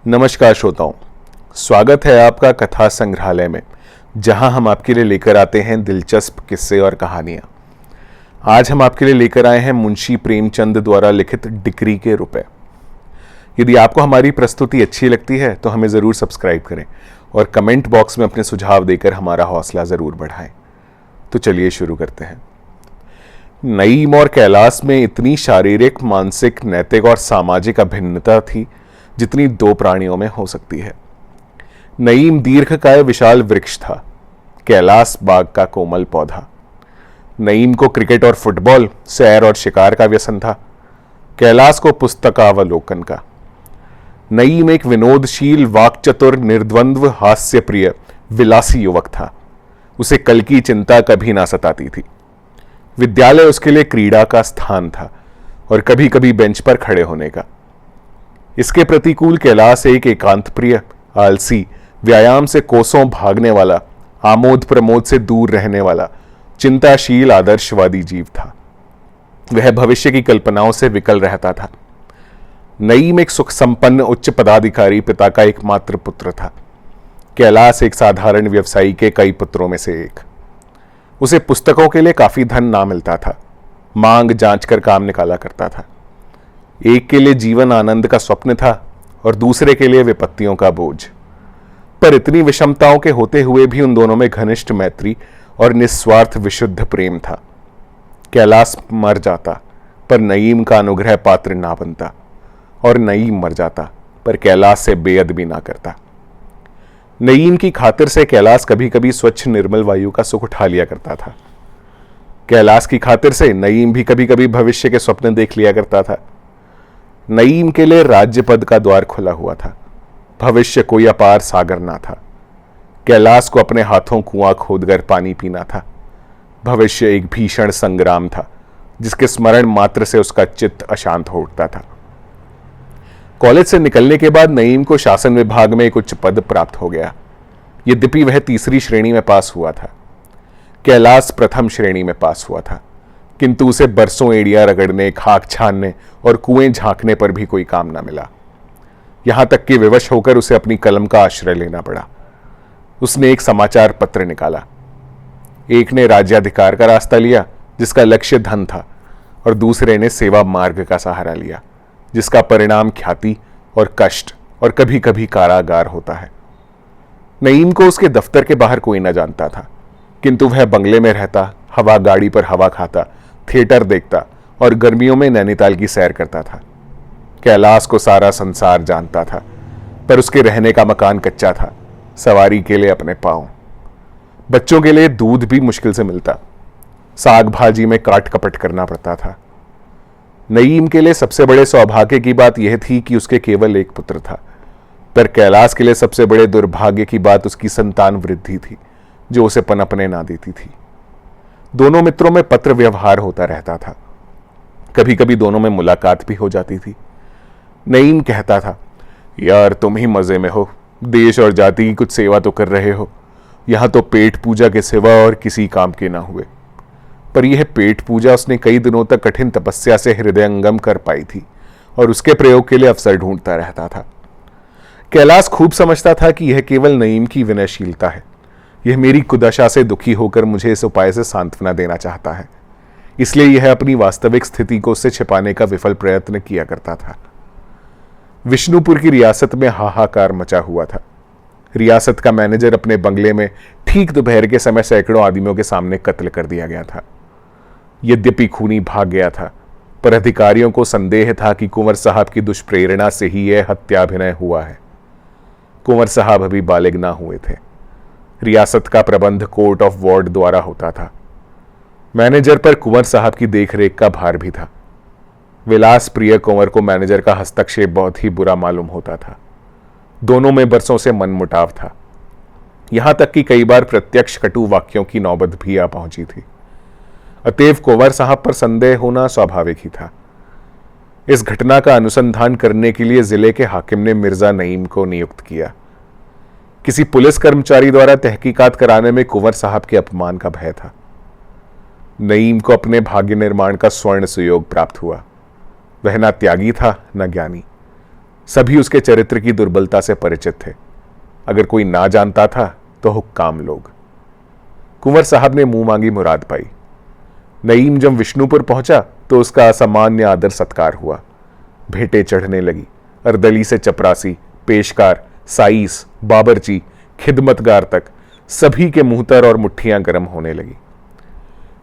नमस्कार श्रोताओं, स्वागत है आपका कथा संग्रहालय में, जहां हम आपके लिए लेकर आते हैं दिलचस्प किस्से और कहानियां। आज हम आपके लिए लेकर आए हैं मुंशी प्रेमचंद द्वारा लिखित डिक्री के रुपए। यदि आपको हमारी प्रस्तुति अच्छी लगती है तो हमें ज़रूर सब्सक्राइब करें और कमेंट बॉक्स में अपने सुझाव देकर हमारा हौसला ज़रूर बढ़ाएं। तो चलिए शुरू करते हैं। नईम और कैलाश में इतनी शारीरिक, मानसिक, नैतिक और सामाजिक अभिन्नता थी जितनी दो प्राणियों में हो सकती है। नईम दीर्घकाय विशाल वृक्ष था, कैलाश बाग का कोमल पौधा। नईम को क्रिकेट और फुटबॉल, सैर और शिकार का व्यसन था, कैलाश को पुस्तकावलोकन का। नईम एक विनोदशील, वाक्चतुर, निर्द्वंद्व, हास्यप्रिय, विलासी युवक था। उसे कल की चिंता कभी ना सताती थी। विद्यालय उसके लिए क्रीड़ा का स्थान था और कभी कभी बेंच पर खड़े होने का। इसके प्रतिकूल कैलाश एक एकांत प्रिय, आलसी, व्यायाम से कोसों भागने वाला, आमोद प्रमोद से दूर रहने वाला, चिंताशील, आदर्शवादी जीव था। वह भविष्य की कल्पनाओं से विकल रहता था। नईम एक सुख संपन्न उच्च पदाधिकारी पिता का एकमात्र पुत्र था। कैलाश एक साधारण व्यवसायी के कई पुत्रों में से एक। उसे पुस्तकों के लिए काफी धन ना मिलता था, मांग जांच कर काम निकाला करता था। एक के लिए जीवन आनंद का स्वप्न था और दूसरे के लिए विपत्तियों का बोझ। पर इतनी विषमताओं के होते हुए भी उन दोनों में घनिष्ठ मैत्री और निस्वार्थ विशुद्ध प्रेम था। कैलाश मर जाता पर नईम का अनुग्रह पात्र ना बनता, और नईम मर जाता पर कैलाश से बेअदबी ना करता। नईम की खातिर से कैलाश कभी कभी स्वच्छ निर्मल वायु का सुख उठा लिया करता था। कैलाश की खातिर से नईम भी कभी कभी भविष्य के स्वप्न देख लिया करता था। नईम के लिए राज्य पद का द्वार खुला हुआ था, भविष्य कोई अपार सागर ना था। कैलाश को अपने हाथों कुआं खोदकर पानी पीना था, भविष्य एक भीषण संग्राम था जिसके स्मरण मात्र से उसका चित्त अशांत हो उठता था। कॉलेज से निकलने के बाद नईम को शासन विभाग में एक उच्च पद प्राप्त हो गया। यद्यपि वह तीसरी श्रेणी में पास हुआ था, कैलाश प्रथम श्रेणी में पास हुआ था, किंतु उसे बरसों एड़ियां रगड़ने, खाक छानने और कुएं झांकने पर भी कोई काम ना मिला। यहां तक कि विवश होकर उसे अपनी कलम का आश्रय लेना पड़ा। उसने एक समाचार पत्र निकाला। एक ने राज्याधिकार का रास्ता लिया जिसका लक्ष्य धन था, और दूसरे ने सेवा मार्ग का सहारा लिया जिसका परिणाम ख्याति और कष्ट और कभी कभी कारागार होता है। नईम को उसके दफ्तर के बाहर कोई न जानता था, किंतु वह बंगले में रहता, हवा गाड़ी पर हवा खाता, थिएटर देखता और गर्मियों में नैनीताल की सैर करता था। कैलाश को सारा संसार जानता था, पर उसके रहने का मकान कच्चा था, सवारी के लिए अपने पांव। बच्चों के लिए दूध भी मुश्किल से मिलता, साग भाजी में काट कपट करना पड़ता था। नईम के लिए सबसे बड़े सौभाग्य की बात यह थी कि उसके केवल एक पुत्र था, पर कैलाश के लिए सबसे बड़े दुर्भाग्य की बात उसकी संतान वृद्धि थी जो उसे पनपने ना देती थी। दोनों मित्रों में पत्र व्यवहार होता रहता था, कभी कभी दोनों में मुलाकात भी हो जाती थी। नईम कहता था, यार तुम ही मजे में हो, देश और जाति की कुछ सेवा तो कर रहे हो, यहां तो पेट पूजा के सिवा और किसी काम के ना हुए। पर यह पेट पूजा उसने कई दिनों तक कठिन तपस्या से हृदयंगम कर पाई थी और उसके प्रयोग के लिए अवसर ढूंढता रहता था। कैलाश खूब समझता था कि यह केवल नईम की विनयशीलता है, यह मेरी कुदशा से दुखी होकर मुझे इस उपाय से सांत्वना देना चाहता है, इसलिए यह अपनी वास्तविक स्थिति को उससे छिपाने का विफल प्रयत्न किया करता था। विष्णुपुर की रियासत में हाहाकार मचा हुआ था। रियासत का मैनेजर अपने बंगले में ठीक दोपहर के समय सैकड़ों आदमियों के सामने कत्ल कर दिया गया था। यद्यपि खूनी भाग गया था, पर अधिकारियों को संदेह था कि कुंवर साहब की दुष्प्रेरणा से ही यह हत्याभिनय हुआ है। कुंवर साहब अभी बालिग ना हुए थे। रियासत का प्रबंध कोर्ट ऑफ वार्ड द्वारा होता था। मैनेजर पर कुंवर साहब की देखरेख का भार भी था। विलास प्रिय कुंवर को मैनेजर का हस्तक्षेप बहुत ही बुरा मालूम होता था। दोनों में बरसों से मनमुटाव था, यहां तक कि कई बार प्रत्यक्ष कटु वाक्यों की नौबत भी आ पहुंची थी। अतएव कुंवर साहब पर संदेह होना स्वाभाविक ही था। इस घटना का अनुसंधान करने के लिए जिले के हाकिम ने मिर्जा नईम को नियुक्त किया। किसी पुलिस कर्मचारी द्वारा तहकीकात कराने में कुंवर साहब के अपमान का भय था। नईम को अपने भाग्य निर्माण का स्वर्ण सुयोग प्राप्त हुआ। वह न त्यागी था न ज्ञानी। सभी उसके चरित्र की दुर्बलता से परिचित थे। अगर कोई ना जानता था तो हुक्काम लोग। कुंवर साहब ने मुंह मांगी मुराद पाई। नईम जब विष्णुपुर पहुंचा तो उसका असामान्य आदर सत्कार हुआ। भेंटें चढ़ने लगी। अर्दली से चपरासी, पेशकार, साईस, बाबरची, खिदमतगार तक सभी के मुंहतर और मुट्ठियां गर्म होने लगी।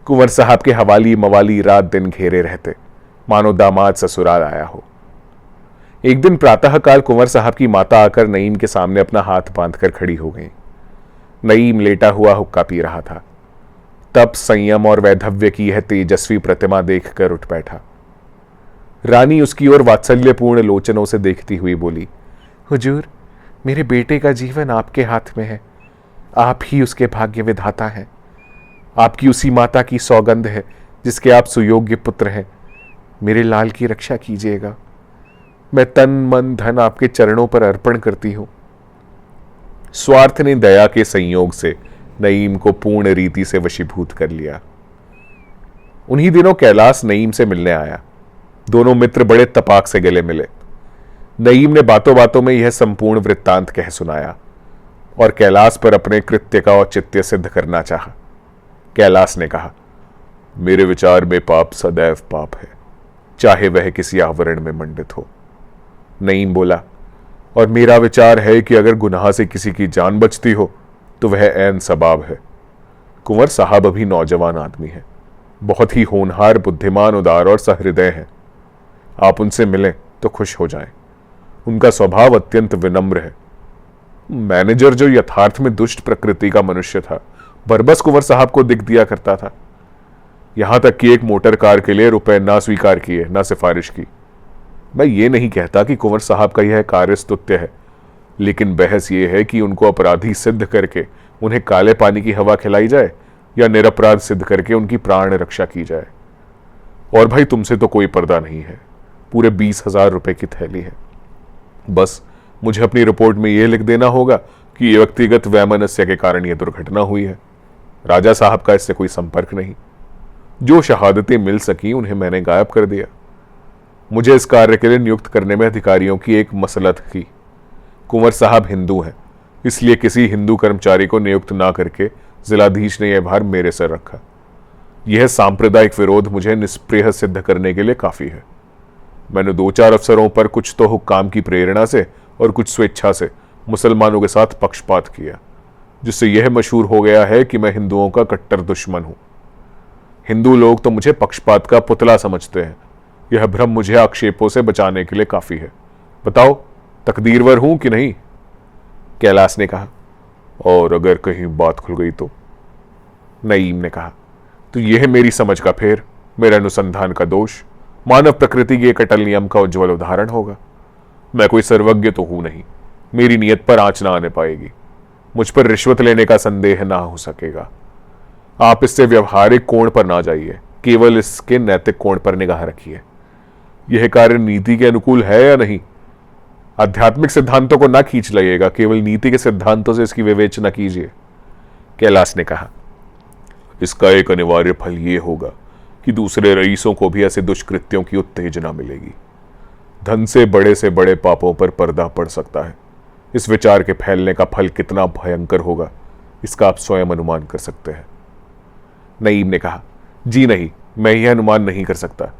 कुंवर साहब के हवाली मवाली रात दिन घेरे रहते, मानो दामाद ससुराल आया हो। एक दिन प्रातःकाल कुंवर साहब की माता आकर नईम के सामने अपना हाथ बांधकर खड़ी हो गई। नईम लेटा हुआ हुक्का पी रहा था। तप, संयम और वैधव्य की यह तेजस्वी प्रतिमा देखकर उठ बैठा। रानी उसकी ओर वात्सल्यपूर्ण लोचनों से देखती हुई बोली, हुजूर, मेरे बेटे का जीवन आपके हाथ में है। आप ही उसके भाग्य विधाता हैं। आपकी उसी माता की सौगंध है जिसके आप सुयोग्य पुत्र हैं। मेरे लाल की रक्षा कीजिएगा। मैं तन मन धन आपके चरणों पर अर्पण करती हूं। स्वार्थ ने दया के संयोग से नईम को पूर्ण रीति से वशीभूत कर लिया। उन्हीं दिनों कैलाश नईम से मिलने आया। दोनों मित्र बड़े तपाक से गले मिले। नईम ने बातों बातों में यह संपूर्ण वृत्तांत कह सुनाया और कैलाश पर अपने कृत्य का औचित्य सिद्ध करना चाहा। कैलाश ने कहा, मेरे विचार में पाप सदैव पाप है, चाहे वह किसी आवरण में मंडित हो। नईम बोला, और मेरा विचार है कि अगर गुनाह से किसी की जान बचती हो तो वह ऐन सबाब है। कुंवर साहब अभी नौजवान आदमी है, बहुत ही होनहार, बुद्धिमान, उदार और सहृदय हैं। आप उनसे मिलें तो खुश हो जाएं। उनका स्वभाव अत्यंत विनम्र है। मैनेजर, जो यथार्थ में दुष्ट प्रकृति का मनुष्य था, बरबस कुंवर साहब को दिख दिया करता था। यहां तक कि एक मोटर कार के लिए रुपए ना स्वीकार किए, ना सिफारिश की। मैं ये नहीं कहता कि कुंवर साहब का यह कार्य स्तुत्य है, लेकिन बहस यह है कि उनको अपराधी सिद्ध करके उन्हें काले पानी की हवा खिलाई जाए या निरपराध सिद्ध करके उनकी प्राण रक्षा की जाए। और भाई, तुमसे तो कोई पर्दा नहीं है। पूरे 20,000 रुपए की थैली है। बस मुझे अपनी रिपोर्ट में यह लिख देना होगा कि ये व्यक्तिगत वैमनस्य के कारण यह दुर्घटना हुई है। राजा साहब का इससे कोई संपर्क नहीं। जो शहादतें मिल सकी उन्हें मैंने गायब कर दिया। मुझे इस कार्य के लिए नियुक्त करने में अधिकारियों की एक मसलत थी। कुंवर साहब हिंदू हैं, इसलिए किसी हिंदू कर्मचारी को नियुक्त ना करके जिलाधीश ने यह भार मेरे सर रखा। यह सांप्रदायिक विरोध मुझे निष्प्रिय सिद्ध करने के लिए काफी है। मैंने 2-4 अफसरों पर कुछ तो हुक्काम की प्रेरणा से और कुछ स्वेच्छा से मुसलमानों के साथ पक्षपात किया, जिससे यह मशहूर हो गया है कि मैं हिंदुओं का कट्टर दुश्मन हूं। हिंदू लोग तो मुझे पक्षपात का पुतला समझते हैं। यह भ्रम मुझे आक्षेपों से बचाने के लिए काफी है। बताओ, तकदीरवर हूं कि नहीं? कैलाश ने कहा, और अगर कहीं बात खुल गई तो? नईम ने कहा, तो यह मेरी समझ का फेर, मेरे अनुसंधान का दोष, मानव प्रकृति के एक अटल नियम का उज्ज्वल उदाहरण होगा। मैं कोई सर्वज्ञ तो हूं नहीं। मेरी नियत पर आंच ना आने पाएगी। मुझ पर रिश्वत लेने का संदेह ना हो सकेगा। आप इससे व्यवहारिक कोण पर ना जाइए, केवल इसके नैतिक कोण पर निगाह रखिए। यह कार्य नीति के अनुकूल है या नहीं? आध्यात्मिक सिद्धांतों को ना खींच लाइएगा, केवल नीति के सिद्धांतों से इसकी विवेचना कीजिए। कैलाश ने कहा, इसका एक अनिवार्य फल यह होगा कि दूसरे रईसों को भी ऐसे दुष्कृत्यों की उत्तेजना मिलेगी। धन से बड़े पापों पर पर्दा पड़ सकता है। इस विचार के फैलने का फल कितना भयंकर होगा, इसका आप स्वयं अनुमान कर सकते हैं। नईम ने कहा, जी नहीं, मैं यह अनुमान नहीं कर सकता।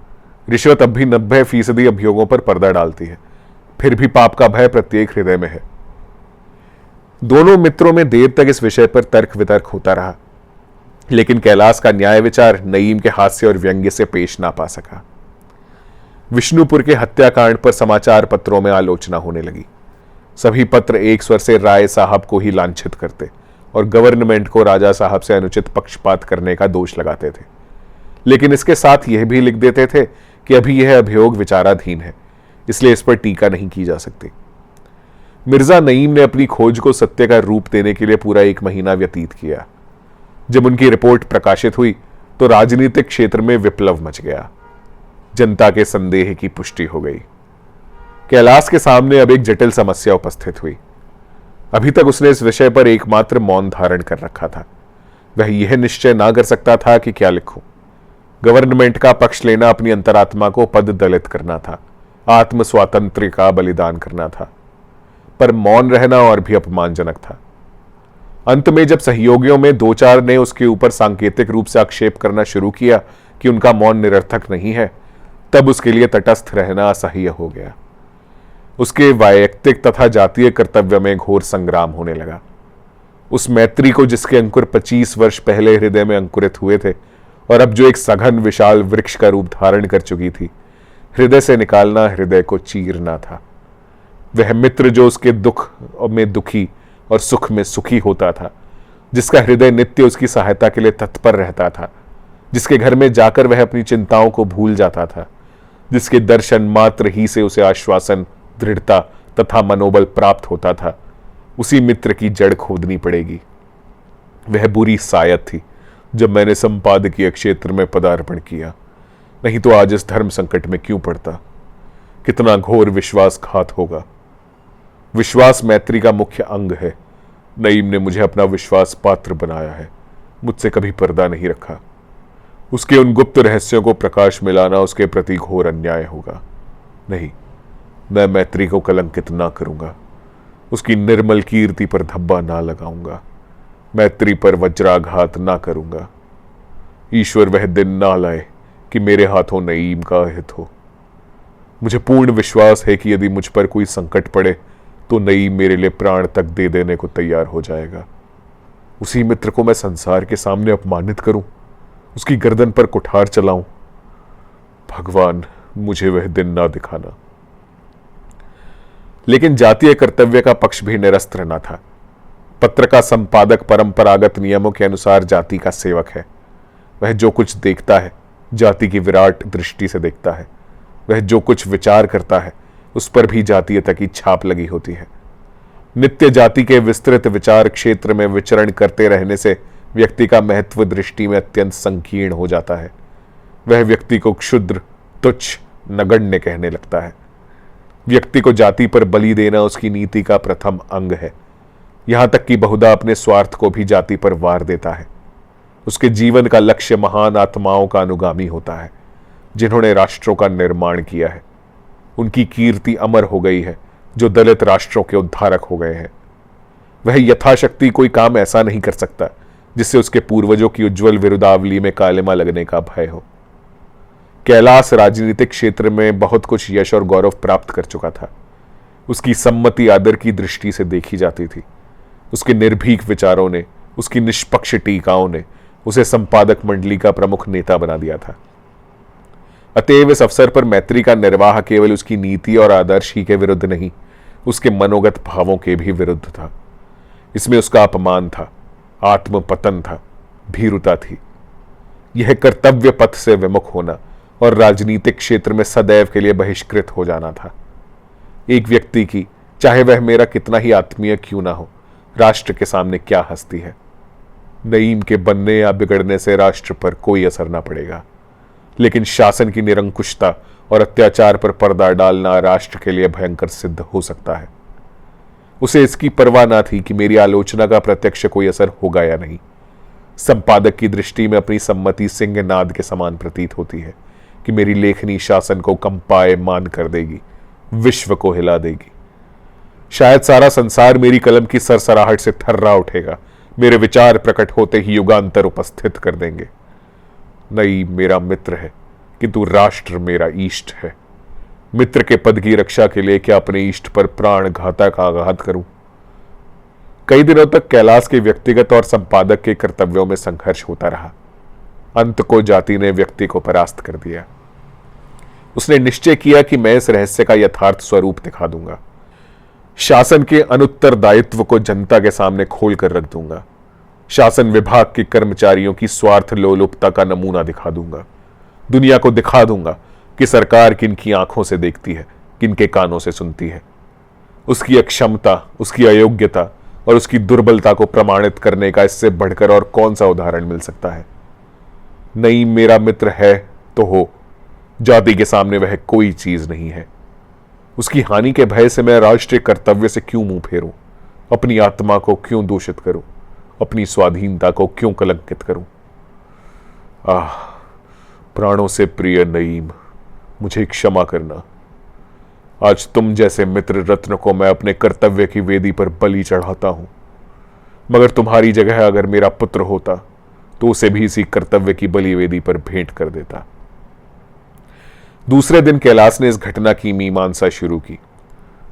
रिश्वत अब भी 90% अभियोगों पर पर्दा डालती है, फिर भी पाप का भय प्रत्येक हृदय में है। दोनों मित्रों में देर तक इस विषय पर तर्क वितर्क होता रहा, लेकिन कैलाश का न्याय विचार नईम के हास्य और व्यंग्य से पेश ना पा सका। विष्णुपुर के हत्याकांड पर समाचार पत्रों में आलोचना होने लगी। सभी पत्र एक स्वर से राय साहब को ही लांछित करते और गवर्नमेंट को राजा साहब से अनुचित पक्षपात करने का दोष लगाते थे, लेकिन इसके साथ यह भी लिख देते थे कि अभी यह अभियोग विचाराधीन है, इसलिए इस पर टीका नहीं की जा सकती। मिर्जा नईम ने अपनी खोज को सत्य का रूप देने के लिए पूरा 1 महीना व्यतीत किया। जब उनकी रिपोर्ट प्रकाशित हुई तो राजनीतिक क्षेत्र में विप्लव मच गया। जनता के संदेह की पुष्टि हो गई। कैलाश के सामने अब एक जटिल समस्या उपस्थित हुई। अभी तक उसने इस विषय पर एकमात्र मौन धारण कर रखा था। वह यह निश्चय ना कर सकता था कि क्या लिखूं। गवर्नमेंट का पक्ष लेना अपनी अंतरात्मा को पद दलित करना था, आत्म स्वातंत्र्य का बलिदान करना था, पर मौन रहना और भी अपमानजनक था। अंत में जब सहयोगियों में दो चार ने उसके ऊपर सांकेतिक रूप से आक्षेप करना शुरू किया कि उनका मौन निरर्थक नहीं है, तब उसके लिए तटस्थ रहना असह्य हो गया। उसके वैयक्तिक तथा जातीय कर्तव्य में घोर संग्राम होने लगा। उस मैत्री को जिसके अंकुर 25 वर्ष पहले हृदय में अंकुरित हुए थे और अब जो एक सघन विशाल वृक्ष का रूप धारण कर चुकी थी, हृदय से निकालना हृदय को चीरना था। वह मित्र जो उसके दुख में दुखी और सुख में सुखी होता था, जिसका हृदय नित्य उसकी सहायता के लिए तत्पर रहता था, जिसके घर में जाकर वह अपनी चिंताओं को भूल जाता था, जिसके दर्शन मात्र ही से उसे आश्वासन, दृढ़ता तथा मनोबल प्राप्त होता था, उसी मित्र की जड़ खोदनी पड़ेगी। वह बुरी सायत थी जब मैंने संपादकीय क्षेत्र में पदार्पण किया, नहीं तो आज इस धर्म संकट में क्यों पड़ता। कितना घोर विश्वासघात होगा। विश्वास मैत्री का मुख्य अंग है। नईम ने मुझे अपना विश्वास पात्र बनाया है, मुझसे कभी पर्दा नहीं रखा। उसके उन गुप्त रहस्यों को प्रकाश में लाना उसके प्रति घोर अन्याय होगा। नहीं, मैं मैत्री को कलंकित ना करूंगा, उसकी निर्मल कीर्ति पर धब्बा ना लगाऊंगा, मैत्री पर वज्राघात ना करूंगा। ईश्वर वह दिन ना लाए कि मेरे हाथों नईम का अहित हो। मुझे पूर्ण विश्वास है कि यदि मुझ पर कोई संकट पड़े तो नईम मेरे लिए प्राण तक दे देने को तैयार हो जाएगा। उसी मित्र को मैं संसार के सामने अपमानित करूं, उसकी गर्दन पर कुठार चलाऊं। भगवान, मुझे वह दिन ना दिखाना। लेकिन जातीय कर्तव्य का पक्ष भी निरस्त न था। पत्र का संपादक परंपरागत नियमों के अनुसार जाति का सेवक है। वह जो कुछ देखता है जाति की विराट दृष्टि से देखता है। वह जो कुछ विचार करता है उस पर भी जातीयता की छाप लगी होती है। नित्य जाति के विस्तृत विचार क्षेत्र में विचरण करते रहने से व्यक्ति का महत्व दृष्टि में अत्यंत संकीर्ण हो जाता है। वह व्यक्ति को क्षुद्र, तुच्छ, नगण्य कहने लगता है। व्यक्ति को जाति पर बलि देना उसकी नीति का प्रथम अंग है। यहां तक कि बहुधा अपने स्वार्थ को भी जाति पर वार देता है। उसके जीवन का लक्ष्य महान आत्माओं का अनुगामी होता है, जिन्होंने राष्ट्रों का निर्माण किया है। उनकी कीर्ति अमर हो गई है, जो दलित राष्ट्रों के उद्धारक हो गए हैं। वह यथाशक्ति कोई काम ऐसा नहीं कर सकता जिससे उसके पूर्वजों की उज्जवल विरुदावली में कालिमा लगने का भय हो। कैलाश राजनीतिक क्षेत्र में बहुत कुछ यश और गौरव प्राप्त कर चुका था। उसकी सम्मति आदर की दृष्टि से देखी जाती थी। उसके निर्भीक विचारों ने, उसकी निष्पक्ष टीकाओं ने उसे संपादक मंडली का प्रमुख नेता बना दिया था। अतएव इस अवसर पर मैत्री का निर्वाह केवल उसकी नीति और आदर्श ही के विरुद्ध नहीं, उसके मनोगत भावों के भी विरुद्ध था। इसमें उसका अपमान था, आत्मपतन था, भीरुता थी। यह कर्तव्य पथ से विमुख होना और राजनीतिक क्षेत्र में सदैव के लिए बहिष्कृत हो जाना था। एक व्यक्ति की, चाहे वह मेरा कितना ही आत्मीय क्यों ना हो, राष्ट्र के सामने क्या हस्ती है। नईम के बनने या बिगड़ने से राष्ट्र पर कोई असर ना पड़ेगा, लेकिन शासन की निरंकुशता और अत्याचार पर पर्दा डालना राष्ट्र के लिए भयंकर सिद्ध हो सकता है। उसे इसकी परवाह ना थी कि मेरी आलोचना का प्रत्यक्ष कोई असर होगा या नहीं। संपादक की दृष्टि में अपनी सम्मति सिंहनाद के समान प्रतीत होती है कि मेरी लेखनी शासन को कंपायमान कर देगी, विश्व को हिला देगी। शायद सारा संसार मेरी कलम की सरसराहट से थर्रा उठेगा। मेरे विचार प्रकट होते ही युगांतर उपस्थित कर देंगे। नईम मेरा मित्र है, किंतु राष्ट्र मेरा इष्ट है। मित्र के पद की रक्षा के लिए क्या अपने इष्ट पर प्राण घातक आघात करूं? कई दिनों तक कैलाश के व्यक्तिगत और संपादक के कर्तव्यों में संघर्ष होता रहा। अंत को जाति ने व्यक्ति को परास्त कर दिया। उसने निश्चय किया कि मैं इस रहस्य का यथार्थ स्वरूप दिखा दूंगा। शासन के अनुत्तरदायित्व को जनता के सामने खोल कर रख दूंगा। शासन विभाग के कर्मचारियों की स्वार्थ लोलुपता का नमूना दिखा दूंगा। दुनिया को दिखा दूंगा कि सरकार किनकी आंखों से देखती है, किनके कानों से सुनती है। उसकी अक्षमता, उसकी अयोग्यता और उसकी दुर्बलता को प्रमाणित करने का इससे बढ़कर और कौन सा उदाहरण मिल सकता है। नईम मेरा मित्र है तो हो, जाति के सामने वह कोई चीज नहीं है। उसकी हानि के भय से मैं राष्ट्रीय कर्तव्य से क्यों मुंह फेरूं, अपनी आत्मा को क्यों दूषित करूं, अपनी स्वाधीनता को क्यों कलंकित करूं। प्राणों से प्रिय नईम, मुझे क्षमा करना। आज तुम जैसे मित्र रत्न को मैं अपने कर्तव्य की वेदी पर बलि चढ़ाता हूं, मगर तुम्हारी जगह अगर मेरा पुत्र होता तो उसे भी इसी कर्तव्य की बलि वेदी पर भेंट कर देता। दूसरे दिन कैलाश ने इस घटना की मीमांसा शुरू की।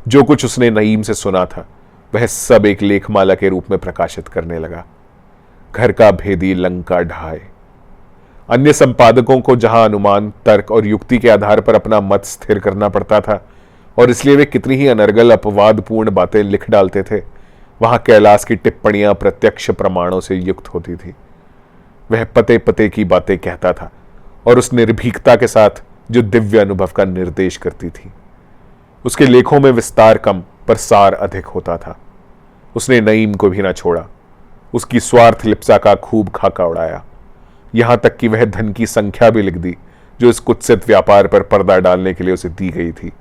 जो कुछ उसने नईम से सुना था वह सब एक लेखमाला के रूप में प्रकाशित करने लगा। घर का भेदी लंका ढाए। अन्य संपादकों को जहां अनुमान, तर्क और युक्ति के आधार पर अपना मत स्थिर करना पड़ता था और इसलिए वे कितनी ही अनर्गल अपवादपूर्ण बातें लिख डालते थे, वहां कैलाश की टिप्पणियां प्रत्यक्ष प्रमाणों से युक्त होती थी। वह पते पते की बातें कहता था और उस निर्भीकता के साथ जो दिव्य अनुभव का निर्देश करती थी। उसके लेखों में विस्तार कम पर सार अधिक होता था। उसने नईम को भी ना छोड़ा, उसकी स्वार्थ लिप्सा का खूब खाका उड़ाया, यहां तक कि वह धन की संख्या भी लिख दी जो इस कुत्सित व्यापार पर पर्दा डालने के लिए उसे दी गई थी।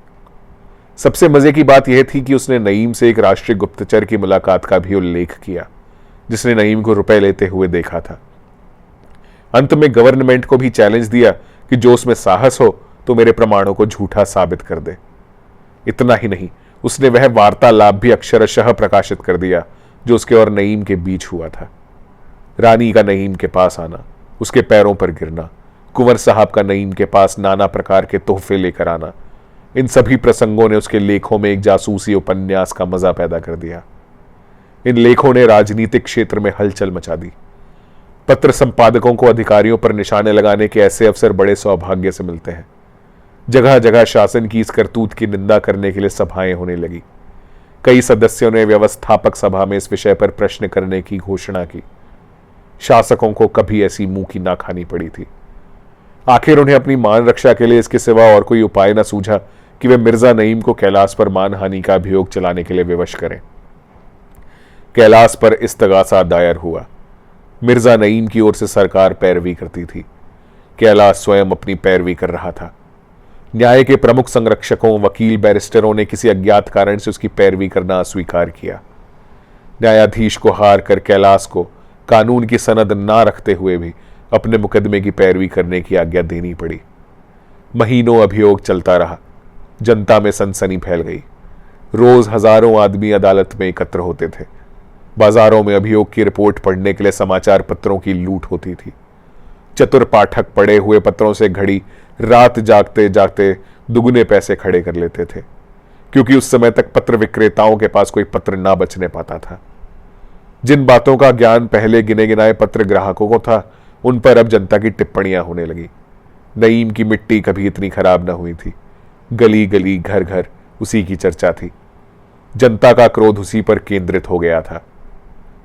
सबसे मजे की बात यह थी कि उसने नईम से एक राष्ट्रीय गुप्तचर की मुलाकात का भी उल्लेख किया जिसने नईम को रुपए लेते हुए देखा था। अंत में गवर्नमेंट को भी चैलेंज दिया कि जो उसमें साहस हो तो मेरे प्रमाणों को झूठा साबित कर दे। इतना ही नहीं, उसने वह वार्तालाप भी अक्षरशः प्रकाशित कर दिया जो उसके और नईम के बीच हुआ था। रानी का नईम के पास आना, उसके पैरों पर गिरना, कुंवर साहब का नईम के पास नाना प्रकार के तोहफे लेकर आना, इन सभी प्रसंगों ने उसके लेखों में एक जासूसी उपन्यास का मजा पैदा कर दिया। इन लेखों ने राजनीतिक क्षेत्र में हलचल मचा दी। पत्र संपादकों को अधिकारियों पर निशाने लगाने के ऐसे अवसर बड़े सौभाग्य से मिलते हैं। जगह जगह शासन की इस करतूत की निंदा करने के लिए सभाएं होने लगी। कई सदस्यों ने व्यवस्थापक सभा में इस विषय पर प्रश्न करने की घोषणा की। शासकों को कभी ऐसी मुंह की ना खानी पड़ी थी। आखिर उन्हें अपनी मान रक्षा के लिए इसके सिवा और कोई उपाय न सूझा कि वे मिर्जा नईम को कैलाश पर मानहानि का अभियोग चलाने के लिए विवश करें। कैलाश पर इस्तगासा दायर हुआ। मिर्जा नईम की ओर से सरकार पैरवी करती थी। कैलाश स्वयं अपनी पैरवी कर रहा था। न्याय के प्रमुख संरक्षकों, वकील, बैरिस्टरों ने किसी अज्ञात कारण से उसकी पैरवी करना अस्वीकार किया। न्यायाधीश को हार कर कैलाश को कानून की सनद ना रखते हुए भी अपने मुकदमे की पैरवी करने की आज्ञा देनी पड़ी। महीनों अभियोग चलता रहा। जनता में सनसनी फैल गई। रोज हजारों आदमी अदालत में एकत्र होते थे। बाजारों में अभियोग की रिपोर्ट पढ़ने के लिए समाचार पत्रों की लूट होती थी। चतुर पाठक पड़े हुए पत्रों से घड़ी रात जागते जागते दुगने पैसे खड़े कर लेते थे, क्योंकि उस समय तक पत्र विक्रेताओं के पास कोई पत्र ना बचने पाता था। जिन बातों का ज्ञान पहले गिने गिनाए पत्र ग्राहकों को था, उन पर अब जनता की टिप्पणियां होने लगी। नईम की मिट्टी कभी इतनी खराब न हुई थी। गली गली, घर घर उसी की चर्चा थी। जनता का क्रोध उसी पर केंद्रित हो गया था।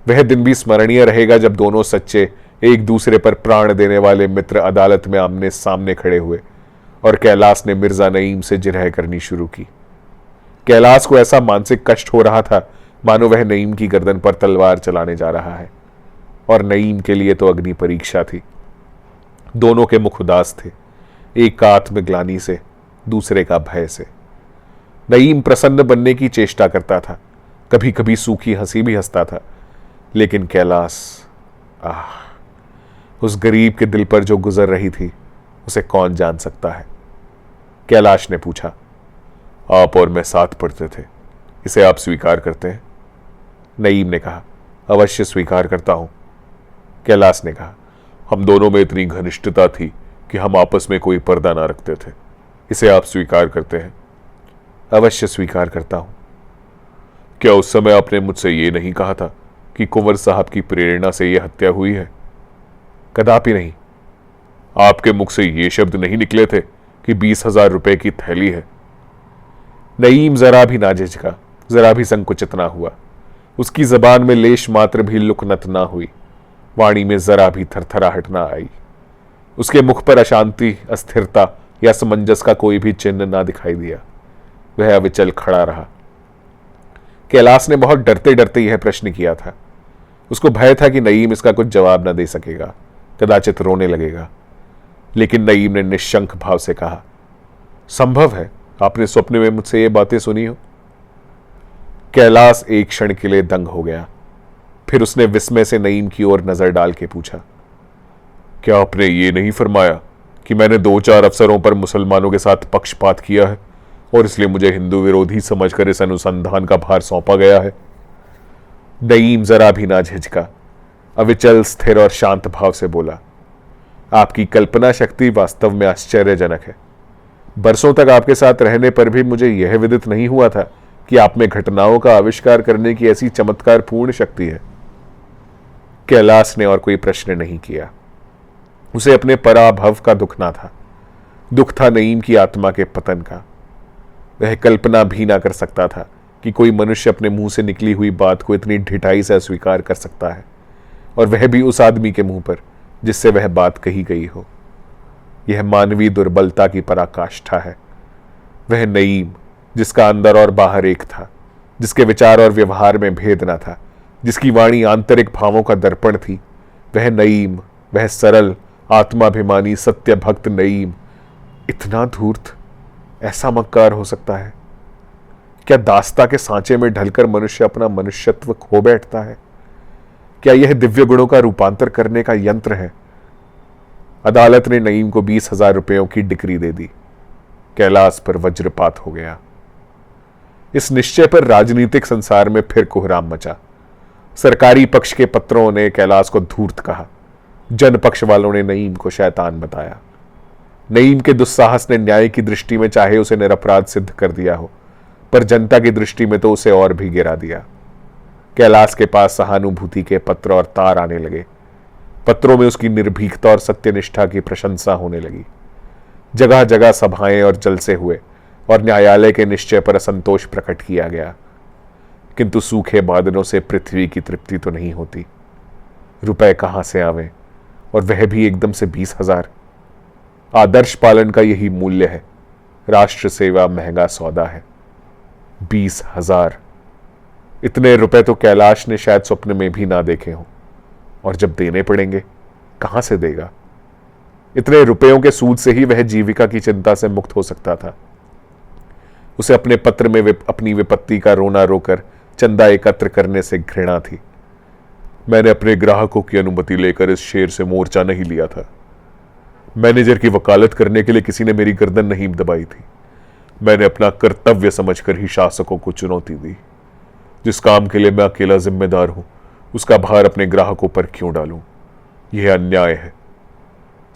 वह दिन भी स्मरणीय रहेगा जब दोनों सच्चे, एक दूसरे पर प्राण देने वाले मित्र अदालत में आमने सामने खड़े हुए और कैलाश ने मिर्जा नईम से जिरह करनी शुरू की। कैलाश को ऐसा मानसिक कष्ट हो रहा था मानो वह नईम की गर्दन पर तलवार चलाने जा रहा है, और नईम के लिए तो अग्नि परीक्षा थी। दोनों के मुख उदास थे, एक का आत्मग्लानि से, दूसरे का भय से। नईम प्रसन्न बनने की चेष्टा करता था, कभी कभी सूखी हंसी भी हंसता था, लेकिन कैलाश, उस गरीब के दिल पर जो गुजर रही थी उसे कौन जान सकता है। कैलाश ने पूछा, आप और मैं साथ पढ़ते थे, इसे आप स्वीकार करते हैं? नईम ने कहा, अवश्य स्वीकार करता हूं। कैलाश ने कहा, हम दोनों में इतनी घनिष्ठता थी कि हम आपस में कोई पर्दा ना रखते थे, इसे आप स्वीकार करते हैं? अवश्य स्वीकार करता हूं। क्या उस समय आपने मुझसे यह नहीं कहा था कि कुंवर साहब की प्रेरणा से यह हत्या हुई है? कदापि नहीं। आपके मुख से ये शब्द नहीं निकले थे कि 20,000 रुपए की थैली है? नईम जरा भी ना झिझका, जरा भी संकुचित ना हुआ। उसकी जबान में लेश मात्र भी लुकनत ना हुई, वाणी में जरा भी थरथराहट ना आई। उसके मुख पर अशांति, अस्थिरता या असमंजस का कोई भी चिन्ह ना दिखाई दिया। वह अविचल खड़ा रहा। कैलाश ने बहुत डरते डरते यह प्रश्न किया था। उसको भय था कि नईम इसका कुछ जवाब न दे सकेगा, कदाचित रोने लगेगा। लेकिन नईम ने निशंक भाव से कहा, संभव है आपने स्वप्न में मुझसे ये बातें सुनी हो। कैलाश एक क्षण के लिए दंग हो गया। फिर उसने विस्मय से नईम की ओर नजर डाल के पूछा, क्या आपने ये नहीं फरमाया कि मैंने 2-4 अफसरों पर मुसलमानों के साथ पक्षपात किया है और इसलिए मुझे हिंदू विरोधी समझकर इस अनुसंधान का भार सौंपा गया है। नईम जरा भी ना झिझका, अविचल, स्थिर और शांत भाव से बोला, आपकी कल्पना शक्ति वास्तव में आश्चर्यजनक है। बरसों तक आपके साथ रहने पर भी मुझे यह विदित नहीं हुआ था कि आप में घटनाओं का आविष्कार करने की ऐसी चमत्कारपूर्ण शक्ति है। कैलाश ने और कोई प्रश्न नहीं किया। उसे अपने पराभव का दुख ना था, दुख था नईम की आत्मा के पतन का। वह कल्पना भी ना कर सकता था कि कोई मनुष्य अपने मुंह से निकली हुई बात को इतनी ढिठाई से अस्वीकार कर सकता है, और वह भी उस आदमी के मुंह पर जिससे वह बात कही गई हो। यह मानवीय दुर्बलता की पराकाष्ठा है। वह नईम, जिसका अंदर और बाहर एक था, जिसके विचार और व्यवहार में भेद न था, जिसकी वाणी आंतरिक भावों का दर्पण थी, वह नईम, वह सरल, आत्माभिमानी, सत्य भक्त नईम इतना धूर्त, ऐसा मक्कार हो सकता है? क्या दास्ता के सांचे में ढलकर मनुष्य अपना मनुष्यत्व खो बैठता है? क्या यह दिव्य गुणों का रूपांतर करने का यंत्र है? अदालत ने नईम को 20,000 रुपयों की डिक्री दे दी। कैलाश पर वज्रपात हो गया। इस निश्चय पर राजनीतिक संसार में फिर कोहराम मचा। सरकारी पक्ष के पत्रों ने कैलाश को धूर्त कहा, जन पक्ष वालों ने नईम को शैतान बताया। नईम के दुस्साहस ने न्याय की दृष्टि में चाहे उसे निरपराध सिद्ध कर दिया हो, पर जनता की दृष्टि में तो उसे और भी गिरा दिया। कैलाश के पास सहानुभूति के पत्र और तार आने लगे। पत्रों में उसकी निर्भीकता और सत्यनिष्ठा की प्रशंसा होने लगी। जगह जगह सभाएं और जलसे हुए और न्यायालय के निश्चय पर असंतोष प्रकट किया गया। किंतु सूखे बादलों से पृथ्वी की तृप्ति तो नहीं होती। रुपए कहां से आवे, और वह भी एकदम से 20,000। आदर्श पालन का यही मूल्य है। राष्ट्र सेवा महंगा सौदा है। 20,000, इतने रुपए तो कैलाश ने शायद स्वप्न में भी ना देखे हों। और जब देने पड़ेंगे, कहां से देगा? इतने रुपयों के सूद से ही वह जीविका की चिंता से मुक्त हो सकता था। उसे अपने पत्र में अपनी विपत्ति का रोना रोकर चंदा एकत्र करने से घृणा थी। मैंने अपने ग्राहकों की अनुमति लेकर इस शेर से मोर्चा नहीं लिया था। मैनेजर की वकालत करने के लिए किसी ने मेरी गर्दन नहीं दबाई थी। मैंने अपना कर्तव्य समझकर ही शासकों को चुनौती दी। जिस काम के लिए मैं अकेला जिम्मेदार हूं, उसका भार अपने ग्राहकों पर क्यों डालूं? यह अन्याय है।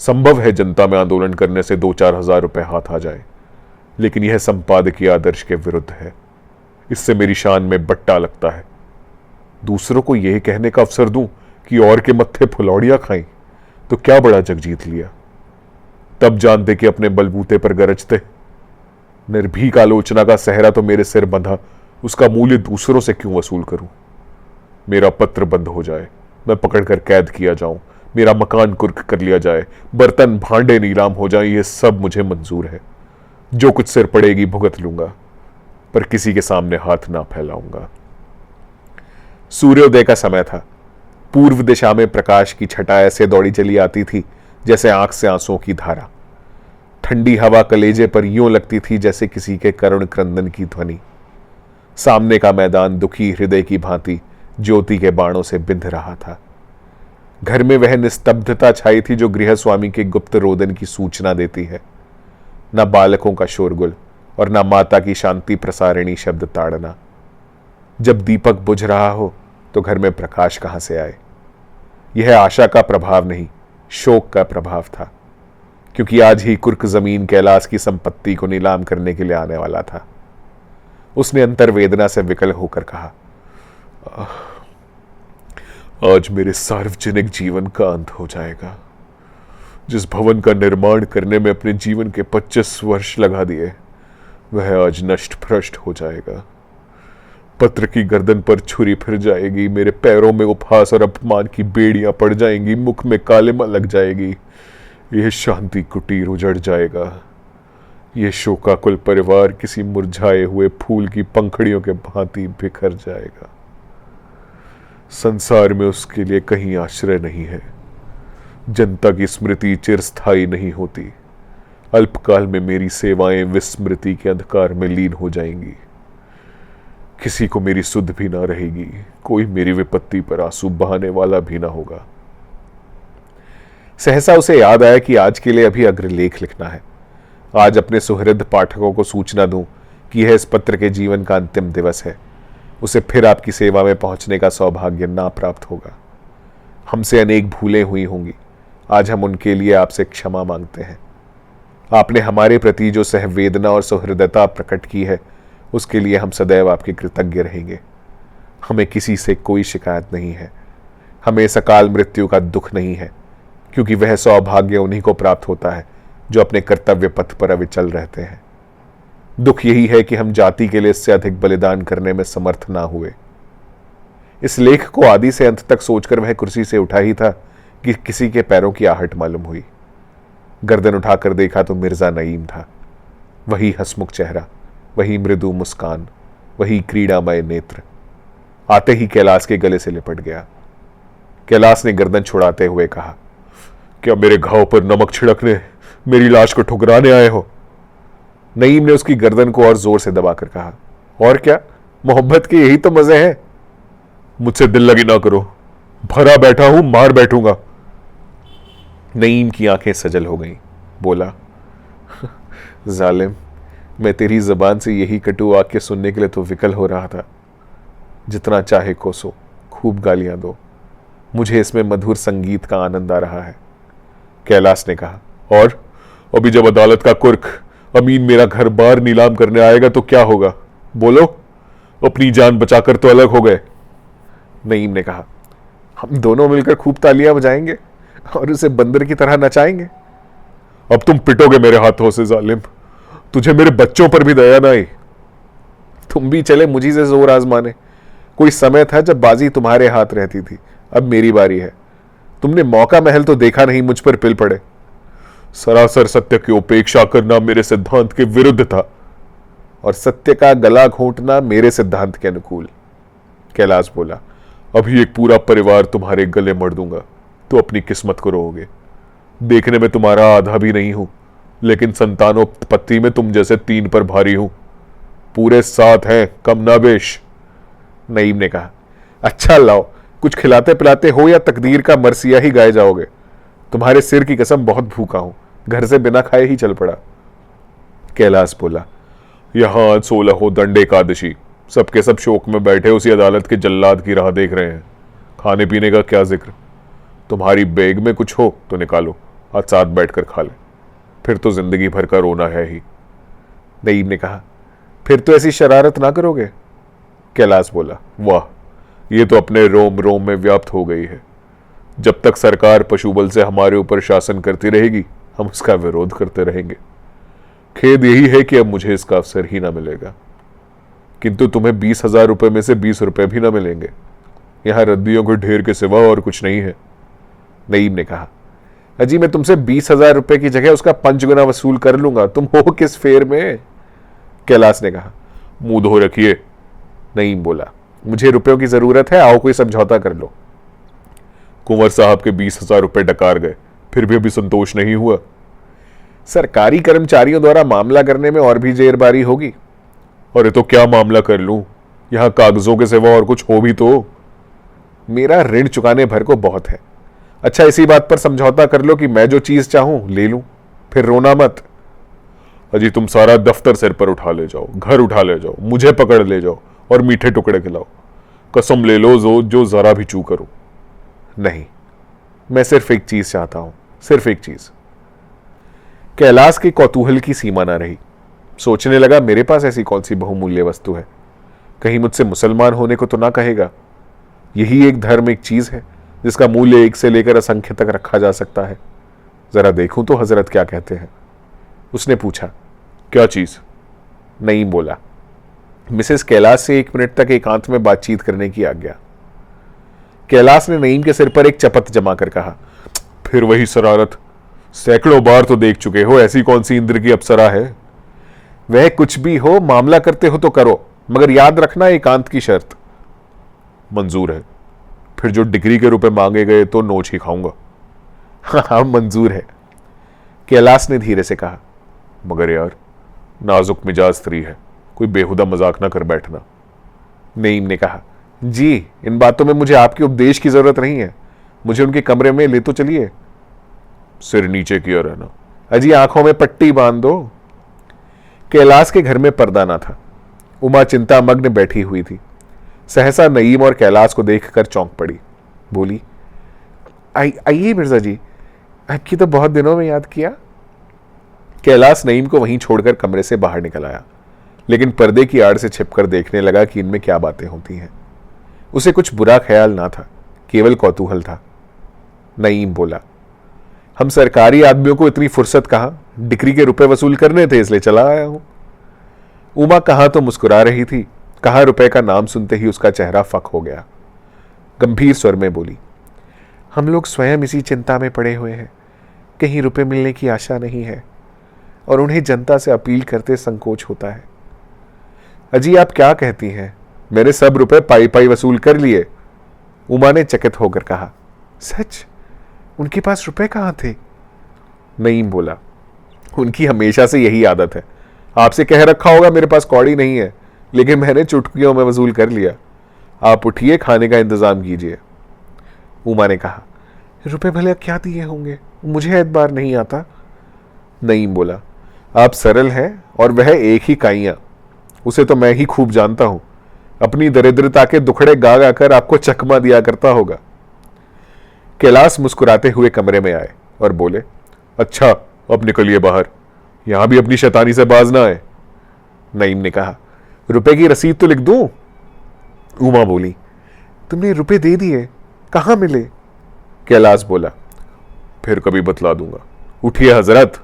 संभव है जनता में आंदोलन करने से 2-4 हजार रुपए हाथ आ जाए, लेकिन यह संपादकीय आदर्श के विरुद्ध है। इससे मेरी शान में बट्टा लगता है। दूसरों को यह कहने का अवसर दूं कि और के मत्थे फुलौड़ियां खाई तो क्या बड़ा जग जीत लिया। तब जानते कि अपने बलबूते पर गरजते। निर्भीक आलोचना का सहरा तो मेरे सिर बंधा, उसका मूल्य दूसरों से क्यों वसूल करूं? मेरा पत्र बंद हो जाए, मैं पकड़कर कैद किया जाऊं, मेरा मकान कुर्क कर लिया जाए, बर्तन भांडे नीलाम हो जाएं, यह सब मुझे मंजूर है। जो कुछ सिर पड़ेगी भुगत लूंगा, पर किसी के सामने हाथ ना फैलाऊंगा। सूर्योदय का समय था। पूर्व दिशा में प्रकाश की छटा ऐसे दौड़ी चली आती थी जैसे आंख से आंसुओं की धारा। ठंडी हवा कलेजे पर यूं लगती थी जैसे किसी के करुण क्रंदन की ध्वनि। सामने का मैदान दुखी हृदय की भांति ज्योति के बाणों से बिंध रहा था। घर में वह निस्तब्धता छाई थी जो गृह स्वामी के गुप्त रोदन की सूचना देती है। न बालकों का शोरगुल और न माता की शांति प्रसारिणी शब्द ताड़ना। जब दीपक बुझ रहा हो तो घर में प्रकाश कहां से आए? यह आशा का प्रभाव नहीं, शोक का प्रभाव था, क्योंकि आज ही कुर्क जमीन कैलाश की संपत्ति को नीलाम करने के लिए आने वाला था। उसने अंतर्वेदना से विकल होकर कहा, आज मेरे सार्वजनिक जीवन का अंत हो जाएगा। जिस भवन का निर्माण करने में अपने जीवन के 25 वर्ष लगा दिए, वह आज नष्ट भ्रष्ट हो जाएगा। पत्र की गर्दन पर छुरी फिर जाएगी, मेरे पैरों में उपहास और अपमान की बेड़ियां पड़ जाएंगी, मुख में कालिमा लग जाएगी। यह शांति कुटीर उजड़ जाएगा। यह शोकाकुल परिवार किसी मुरझाए हुए फूल की पंखड़ियों के भांति बिखर जाएगा। संसार में उसके लिए कहीं आश्रय नहीं है। जनता की स्मृति चिरस्थायी नहीं होती। अल्पकाल में मेरी सेवाएं विस्मृति के अंधकार में लीन हो जाएंगी। किसी को मेरी सुध भी ना रहेगी, कोई मेरी विपत्ति पर आंसू बहाने वाला भी ना होगा। सहसा उसे याद आया कि आज के लिए अभी अग्रलेख लिखना है। आज अपने सुहृद पाठकों को सूचना दूं कि यह इस पत्र के जीवन का अंतिम दिवस है, उसे फिर आपकी सेवा में पहुंचने का सौभाग्य ना प्राप्त होगा। हमसे अनेक भूलें हुई होंगी, आज हम उनके लिए आपसे क्षमा मांगते हैं। आपने हमारे प्रति जो सहवेदना और सुहृदता प्रकट की है, उसके लिए हम सदैव आपके कृतज्ञ रहेंगे। हमें किसी से कोई शिकायत नहीं है, हमें सकाल मृत्यु का दुख नहीं है, क्योंकि वह सौभाग्य उन्हीं को प्राप्त होता है जो अपने कर्तव्य पथ पर अविचल रहते हैं। दुख यही है कि हम जाति के लिए इससे अधिक बलिदान करने में समर्थ ना हुए। इस लेख को आदि से अंत तक सोचकर वह कुर्सी से उठा ही था कि किसी के पैरों की आहट मालूम हुई। गर्दन उठाकर देखा तो मिर्जा नईम था। वही हंसमुख चेहरा, वही मृदु मुस्कान, वही क्रीड़ामय नेत्र। आते ही कैलाश के गले से लिपट गया। कैलाश ने गर्दन छुड़ाते हुए कहा, क्या मेरे घाव पर नमक छिड़कने, मेरी लाश को ठुकराने आए हो? नईम ने उसकी गर्दन को और जोर से दबाकर कहा, और क्या, मोहब्बत के यही तो मजे हैं। मुझसे दिल लगी ना करो, भरा बैठा हूं, मार बैठूंगा। नईम की आंखें सजल हो गईं। बोला, जालिम, मैं तेरी जबान से यही कटु वाक्य सुनने के लिए तो विकल हो रहा था। जितना चाहे कोसो, खूब गालियां दो, मुझे इसमें मधुर संगीत का आनंद आ रहा है। कैलाश ने कहा, और अभी जब अदालत का कुर्क अमीन मेरा घर बार नीलाम करने आएगा तो क्या होगा? बोलो, अपनी जान बचाकर तो अलग हो गए। नईम ने कहा, हम दोनों मिलकर खूब तालियां बजाएंगे और उसे बंदर की तरह नचाएंगे। अब तुम पिटोगे मेरे हाथों से जालिम, तुझे मेरे बच्चों पर भी दया ना आई। तुम भी चले मुझी से जोर आजमाने। कोई समय था जब बाजी तुम्हारे हाथ रहती थी, अब मेरी बारी है। तुमने मौका महल तो देखा नहीं मुझ पर पिल पड़े। सरासर सत्य की उपेक्षा करना मेरे सिद्धांत के विरुद्ध था और सत्य का गला घोंटना मेरे सिद्धांत के अनुकूल। कैलाश बोला, अभी एक पूरा परिवार तुम्हारे गले मर दूंगा तो अपनी किस्मत को रोओगे। देखने में तुम्हारा आधा भी नहीं हूं, लेकिन संतानोत्पत्ति में तुम जैसे 3 पर भारी हूं। पूरे 7 हैं, कम ना बेश। नईम ने कहा, अच्छा लाओ, कुछ खिलाते पिलाते हो या तकदीर का मरसिया ही गाए जाओगे। तुम्हारे सिर की कसम बहुत भूखा हूं, घर से बिना खाए ही चल पड़ा। कैलाश बोला, यहां आज 16 हो दंड एकादशी, सबके सब शोक में बैठे उसी अदालत के जल्लाद की राह देख रहे हैं। खाने पीने का क्या जिक्र? तुम्हारी बैग में कुछ हो तो निकालो, आज साथ बैठकर खा ले, फिर तो जिंदगी भर का रोना है ही। नईम ने कहा, फिर तो ऐसी शरारत ना करोगे? कैलाश बोला, वाह, ये तो अपने रोम रोम में व्याप्त हो गई है। जब तक सरकार पशुबल से हमारे ऊपर शासन करती रहेगी, हम उसका विरोध करते रहेंगे। खेद यही है कि अब मुझे इसका अवसर ही ना मिलेगा, किंतु तुम्हें 20,000 रुपए में से 20 रुपए भी ना मिलेंगे। यहां रद्दियों के ढेर के सिवा और कुछ नहीं है। नईम ने कहा, अजी मैं तुमसे 20,000 रुपए की जगह उसका 5 गुना वसूल कर लूंगा, तुम हो किस फेर में? कैलाश ने कहा, मुंह धो रखिए। नईम बोला, मुझे रुपयों की जरूरत है, आओ कोई समझौता कर लो। कुंवर साहब के 20,000 रुपए डकार गए, फिर भी अभी संतोष नहीं हुआ। सरकारी कर्मचारियों द्वारा मामला करने में और भी जेरबारी होगी। और ये तो क्या मामला कर लूं, यहां कागजों के सिवा और कुछ हो भी तो। मेरा ऋण चुकाने भर को बहुत है। अच्छा, इसी बात पर समझौता कर लो कि मैं जो चीज चाहूं ले लूं, फिर रोना मत। अजी तुम सारा दफ्तर सिर पर उठा ले जाओ, घर उठा ले जाओ, मुझे पकड़ ले जाओ और मीठे टुकड़े खिलाओ, कसम ले लो जो जरा भी चू करो। नहीं, मैं सिर्फ एक चीज चाहता हूं, सिर्फ एक चीज। कैलाश के कौतूहल की सीमा ना रही। सोचने लगा, मेरे पास ऐसी कौन सी बहुमूल्य वस्तु है, कहीं मुझसे मुसलमान होने को तो ना कहेगा। यही एक धर्म, एक चीज है जिसका मूल्य 1 से लेकर असंख्य तक रखा जा सकता है। जरा देखूं तो हजरत क्या कहते हैं। उसने पूछा, क्या चीज? नईम बोला, मिसेस कैलाश से 1 मिनट तक एकांत में बातचीत करने की आज्ञा। कैलाश ने नईम के सिर पर एक चपत जमाकर कहा, फिर वही शरारत, सैकड़ों बार तो देख चुके हो, ऐसी कौन सी इंद्र की अप्सरा है? वह कुछ भी हो, मामला करते हो तो करो, मगर याद रखना एकांत की शर्त। मंजूर है, फिर जो डिग्री के रुपए मांगे गए तो नोच ही खाऊंगा। हाँ, मंजूर है, कैलाश ने धीरे से कहा, मगर यार नाजुक मिजाज स्त्री है, कोई बेहुदा मजाक ना कर बैठना। नईम ने कहा, जी इन बातों में मुझे आपके उपदेश की जरूरत नहीं है, मुझे उनके कमरे में ले तो चलिए। सिर नीचे किया रहना। अजी आंखों में पट्टी बांध दो। कैलाश के घर में पर्दा ना था। उमा चिंतामग्न बैठी हुई थी। सहसा नईम और कैलाश को देखकर चौंक पड़ी। बोली, आइए मिर्जा जी, आपकी तो बहुत दिनों में याद किया। कैलाश नईम को वहीं छोड़कर कमरे से बाहर निकल आया, लेकिन पर्दे की आड़ से छिपकर देखने लगा कि इनमें क्या बातें होती हैं। उसे कुछ बुरा ख्याल ना था, केवल कौतूहल था। नईम बोला, हम सरकारी आदमियों को इतनी फुर्सत कहाँ, डिक्री के रुपए वसूल करने थे इसलिए चला आया हूं। उमा कहाँ तो मुस्कुरा रही थी, कहाँ रुपए का नाम सुनते ही उसका चेहरा फक हो गया। गंभीर स्वर में बोली, हम लोग स्वयं इसी चिंता में पड़े हुए हैं, कहीं रुपए मिलने की आशा नहीं है और उन्हें जनता से अपील करते संकोच होता है। अजी आप क्या कहती हैं, मैंने सब रुपए पाई पाई वसूल कर लिए। उमा ने चकित होकर कहा, सच? उनके पास रुपए कहाँ थे? नईम बोला, उनकी हमेशा से यही आदत है, आपसे कह रखा होगा मेरे पास कौड़ी नहीं है, लेकिन मैंने चुटकियों में वसूल कर लिया। आप उठिए, खाने का इंतजाम कीजिए। उमा ने कहा, रुपए भले क्या दिए होंगे, मुझे एतबार नहीं आता। नईम बोला, आप सरल हैं और वह एक ही काइयां, उसे तो मैं ही खूब जानता हूं, अपनी दरिद्रता के दुखड़े गा गा कर आपको चकमा दिया करता होगा। कैलाश मुस्कुराते हुए कमरे में आए और बोले, अच्छा अब निकलिए बाहर, यहां भी अपनी शैतानी से बाज ना आए। नईम ने कहा, रुपए की रसीद तो लिख दूं? उमा बोली, तुमने रुपए दे दिए, कहां मिले? कैलाश बोला, फिर कभी बतला दूंगा, उठिए हजरत।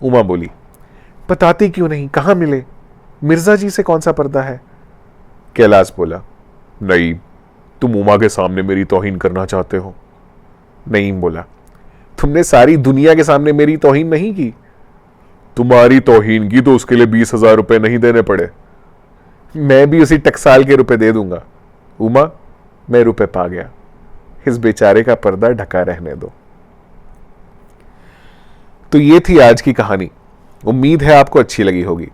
उमा बोली, बताती क्यों नहीं, कहां मिले? मिर्जा जी से कौन सा पर्दा है? कैलाश बोला, नहीं, तुम उमा के सामने मेरी तौहीन करना चाहते हो। नईम बोला, तुमने सारी दुनिया के सामने मेरी तौहीन नहीं की। तुम्हारी तौहीन की तो उसके लिए 20,000 रुपए नहीं देने पड़े। मैं भी उसी टकसाल के रुपए दे दूंगा। उमा, मैं रुपए पा गया, इस बेचारे का पर्दा ढका रहने दो। तो ये थी आज की कहानी। उम्मीद है आपको अच्छी लगी होगी।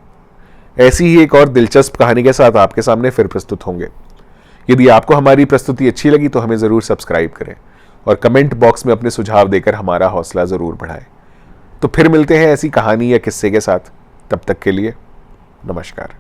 ऐसी ही एक और दिलचस्प कहानी के साथ आपके सामने फिर प्रस्तुत होंगे। यदि आपको हमारी प्रस्तुति अच्छी लगी तो हमें जरूर सब्सक्राइब करें और कमेंट बॉक्स में अपने सुझाव देकर हमारा हौसला जरूर बढ़ाएं। तो फिर मिलते हैं ऐसी कहानी या किस्से के साथ। तब तक के लिए नमस्कार।